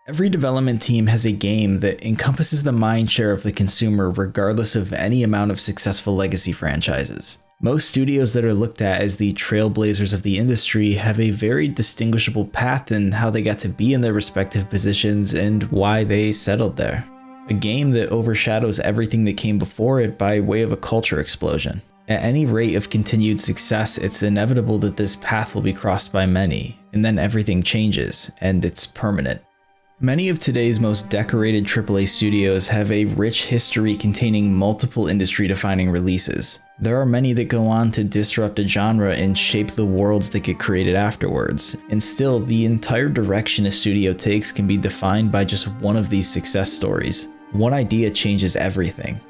Every development team has a game that encompasses the mindshare of the consumer regardless of any amount of successful legacy franchises. Most studios that are looked at as the trailblazers of the industry have a very distinguishable path in how they got to be in their respective positions and why they settled there. A game that overshadows everything that came before it by way of a culture explosion. At any rate of continued success, it's inevitable that this path will be crossed by many, and then everything changes, and it's permanent. Many of today's most decorated AAA studios have a rich history containing multiple industry-defining releases. There are many that go on to disrupt a genre and shape the worlds that get created afterwards, and still, the entire direction a studio takes can be defined by just one of these success stories. One idea changes everything.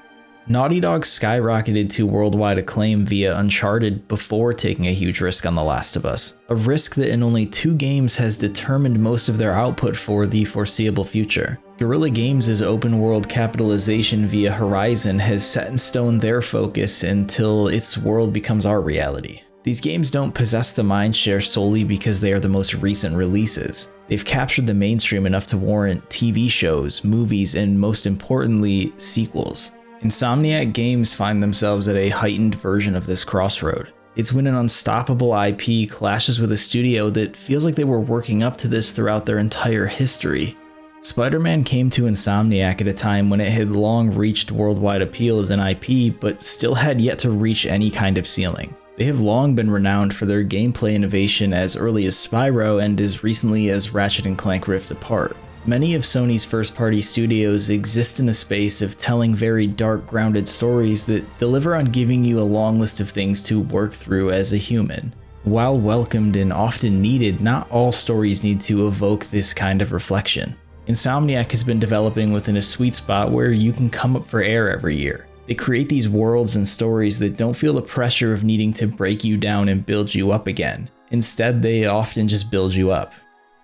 Naughty Dog skyrocketed to worldwide acclaim via Uncharted before taking a huge risk on The Last of Us, a risk that in only 2 games has determined most of their output for the foreseeable future. Guerrilla Games' open world capitalization via Horizon has set in stone their focus until its world becomes our reality. These games don't possess the mindshare solely because they are the most recent releases. They've captured the mainstream enough to warrant TV shows, movies, and most importantly, sequels. Insomniac games find themselves at a heightened version of this crossroad. It's when an unstoppable IP clashes with a studio that feels like they were working up to this throughout their entire history. Spider-Man came to Insomniac at a time when it had long reached worldwide appeal as an IP, but still had yet to reach any kind of ceiling. They have long been renowned for their gameplay innovation as early as Spyro and as recently as Ratchet and Clank Rift Apart. Many of Sony's first-party studios exist in a space of telling very dark, grounded stories that deliver on giving you a long list of things to work through as a human. While welcomed and often needed, not all stories need to evoke this kind of reflection. Insomniac has been developing within a sweet spot where you can come up for air every year. They create these worlds and stories that don't feel the pressure of needing to break you down and build you up again. Instead, they often just build you up.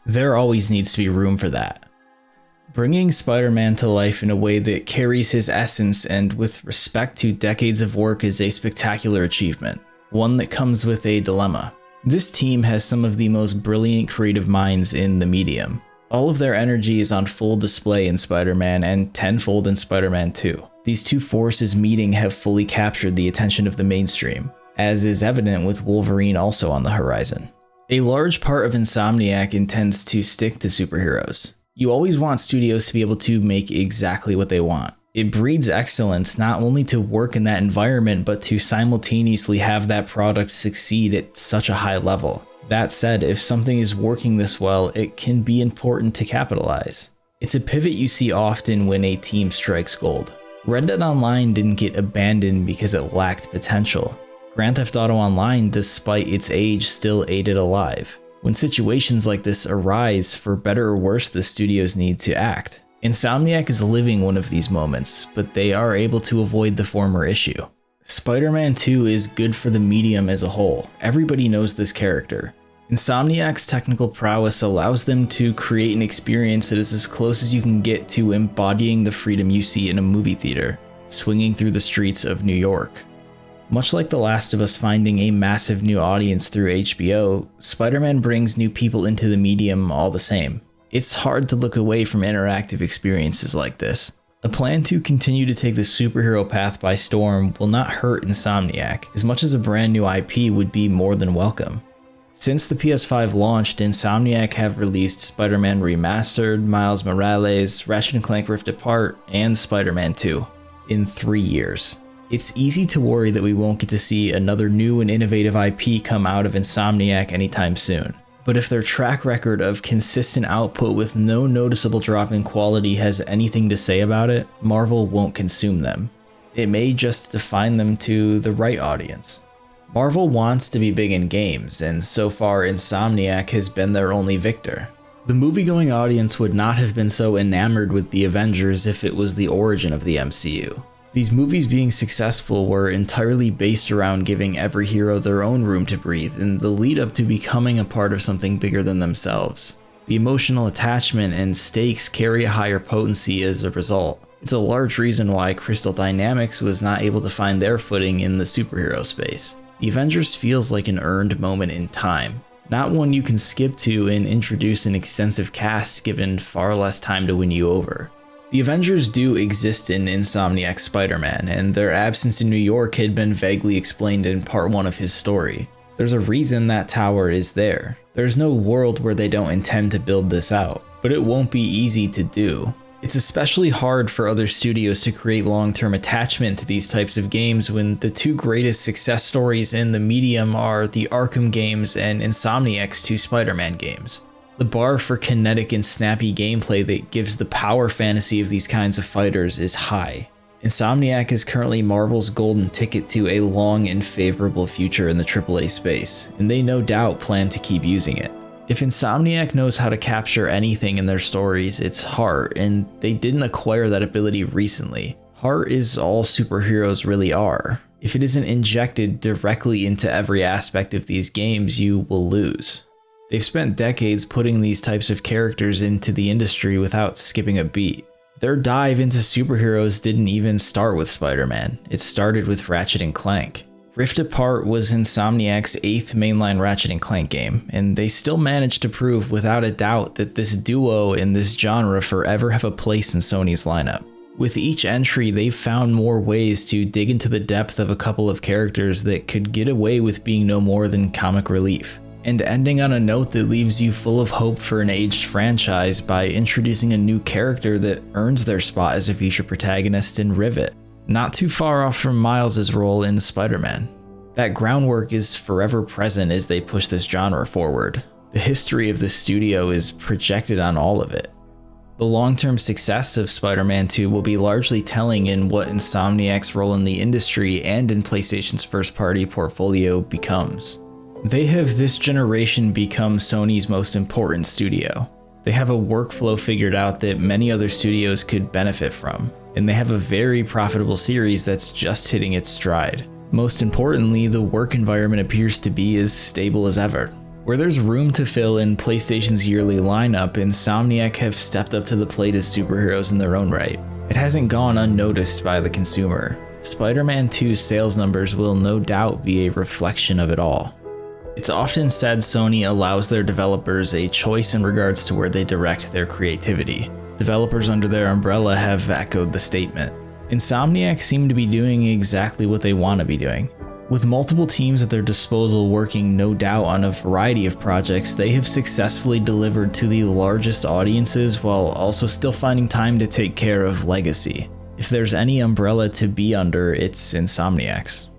There always needs to be room for that. Bringing Spider-Man to life in a way that carries his essence and with respect to decades of work is a spectacular achievement, one that comes with a dilemma. This team has some of the most brilliant creative minds in the medium. All of their energy is on full display in Spider-Man and tenfold in Spider-Man 2. These two forces meeting have fully captured the attention of the mainstream, as is evident with Wolverine also on the horizon. A large part of Insomniac intends to stick to superheroes. You always want studios to be able to make exactly what they want. It breeds excellence not only to work in that environment, but to simultaneously have that product succeed at such a high level. That said, if something is working this well, it can be important to capitalize. It's a pivot you see often when a team strikes gold. Red Dead Online didn't get abandoned because it lacked potential. Grand Theft Auto Online, despite its age, still ate it alive. When situations like this arise, for better or worse, the studios need to act. Insomniac is living one of these moments, but they are able to avoid the former issue. Spider-Man 2 is good for the medium as a whole. Everybody knows this character. Insomniac's technical prowess allows them to create an experience that is as close as you can get to embodying the freedom you see in a movie theater, swinging through the streets of New York. Much like The Last of Us finding a massive new audience through HBO, Spider-Man brings new people into the medium all the same. It's hard to look away from interactive experiences like this. A plan to continue to take the superhero path by storm will not hurt Insomniac, as much as a brand new IP would be more than welcome. Since the PS5 launched, Insomniac have released Spider-Man Remastered, Miles Morales, Ratchet and Clank Rift Apart, and Spider-Man 2 in 3 years. It's easy to worry that we won't get to see another new and innovative IP come out of Insomniac anytime soon. But if their track record of consistent output with no noticeable drop in quality has anything to say about it, Marvel won't consume them. It may just define them to the right audience. Marvel wants to be big in games, and so far Insomniac has been their only victor. The movie-going audience would not have been so enamored with the Avengers if it was the origin of the MCU. These movies being successful were entirely based around giving every hero their own room to breathe in the lead up to becoming a part of something bigger than themselves. The emotional attachment and stakes carry a higher potency as a result. It's a large reason why Crystal Dynamics was not able to find their footing in the superhero space. The Avengers feels like an earned moment in time. not one you can skip to and introduce an extensive cast given far less time to win you over. The Avengers do exist in Insomniac's Spider-Man, and their absence in New York had been vaguely explained in part 1 of his story. There's a reason that tower is there. There's no world where they don't intend to build this out, but it won't be easy to do. It's especially hard for other studios to create long-term attachment to these types of games when the two greatest success stories in the medium are the Arkham games and Insomniac's 2 Spider-Man games. The bar for kinetic and snappy gameplay that gives the power fantasy of these kinds of fighters is high. Insomniac is currently Marvel's golden ticket to a long and favorable future in the AAA space, and they no doubt plan to keep using it. If Insomniac knows how to capture anything in their stories, it's heart, and they didn't acquire that ability recently. Heart is all superheroes really are. If it isn't injected directly into every aspect of these games, you will lose. They've spent decades putting these types of characters into the industry without skipping a beat. Their dive into superheroes didn't even start with Spider-Man, it started with Ratchet and Clank. Rift Apart was Insomniac's 8th mainline Ratchet and Clank game, and they still managed to prove without a doubt that this duo in this genre forever have a place in Sony's lineup. With each entry, they've found more ways to dig into the depth of a couple of characters that could get away with being no more than comic relief, and ending on a note that leaves you full of hope for an aged franchise by introducing a new character that earns their spot as a feature protagonist in Rivet, not too far off from Miles' role in Spider-Man. That groundwork is forever present as they push this genre forward. The history of the studio is projected on all of it. The long-term success of Spider-Man 2 will be largely telling in what Insomniac's role in the industry and in PlayStation's first-party portfolio becomes. They have this generation become Sony's most important studio. They have a workflow figured out that many other studios could benefit from, and they have a very profitable series that's just hitting its stride. Most importantly, the work environment appears to be as stable as ever. Where there's room to fill in PlayStation's yearly lineup, Insomniac have stepped up to the plate as superheroes in their own right. It hasn't gone unnoticed by the consumer. Spider-Man 2's sales numbers will no doubt be a reflection of it all. It's often said Sony allows their developers a choice in regards to where they direct their creativity. Developers under their umbrella have echoed the statement. Insomniac seem to be doing exactly what they want to be doing. With multiple teams at their disposal working no doubt on a variety of projects, they have successfully delivered to the largest audiences while also still finding time to take care of legacy. If there's any umbrella to be under, it's Insomniac's.